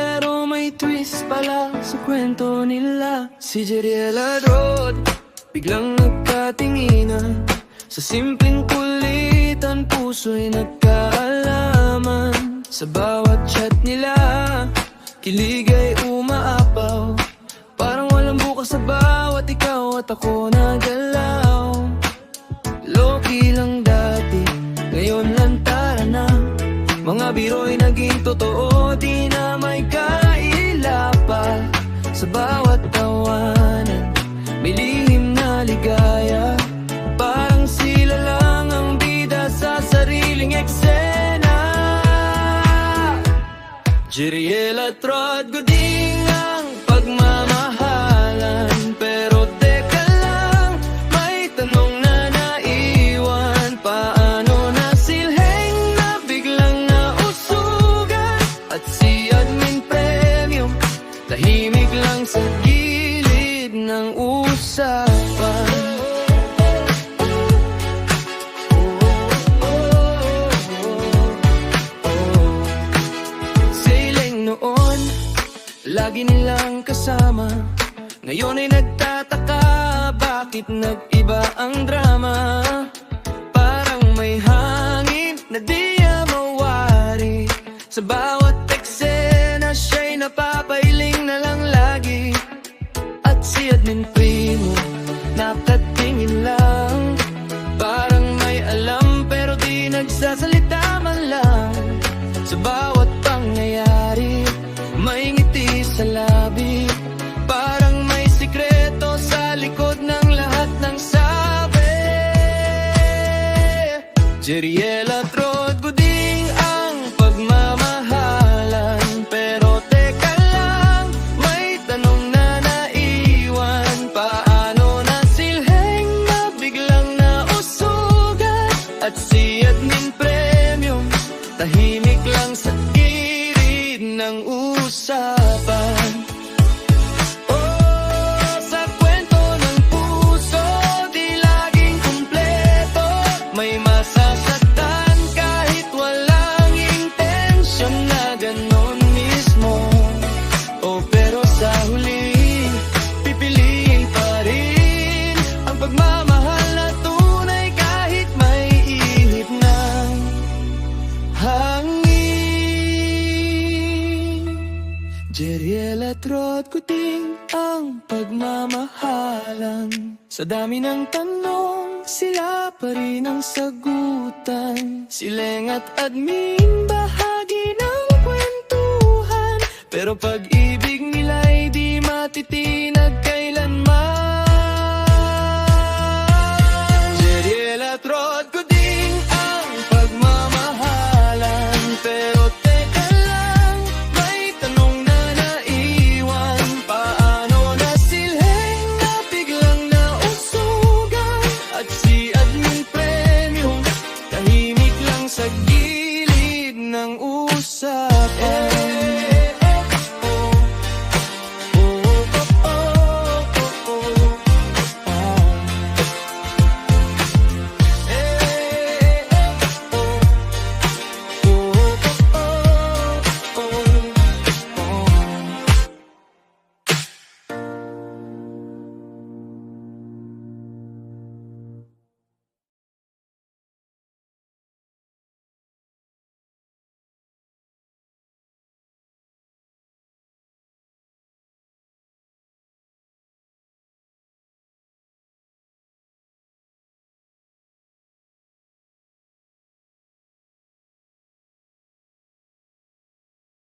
pero may twist pala sa kwento nila. Si Jeriel at Rod biglang nagkatinginan. Sa simpleng kulitan, puso'y nagkaalaman. Sa bawat chat nila, kilig ay umaapaw. Parang walang bukas sa bawat ikaw at ako na galaw. Low-key lang dati, ngayon lantara na. Mga biro'y naging totoo, di na may kaila pa. Sa bawat tawanan, may lihim na ligaya. Parang sila lang ang bida sa sariling eksena. Jeriel at Rod Goding ang pagmamahalan. Pero teka lang, may tanong na naiwan. Paano nasilheng na biglang nausugan? At si Admin Premium, tahimik lang sa gilid ng usapan. Lagi nilang kasama, ngayon ay nagtataka, bakit nag-iba ang drama? Parang may hangin na di mawari. Sa bawat eksena, siya'y napapailing na lang lagi. At si Admin Primo, nakatingin lang. Parang may alam pero di nagsasalita man lang. Sa bawat pangyayari, may ngiti sa labi. Parang may sikreto sa likod ng lahat ng sabi. Jeriel at Rod Goding ang pagmamahalan. Pero teka lang, may tanong na naiwan. Paano nasilheng na biglang nausugan? At si Admin Premium, tahimik lang sa gilid ng usapan. Oh, sa kwento ng puso, di laging kumpleto. May masasaktan kahit walang intensyon na ganon mismo. Oh, pero sa huli, pipiliin pa rin ang pagmamahal na tunay kahit may ihip ng hangin. Jeriel at Rod Goding ang pagmamahalan. Sa dami ng tanong, sila pa rin ang sagutan. Si Leng at Admin, bahagi ng kwentuhan. Pero pag-ibig nila'y di matitig.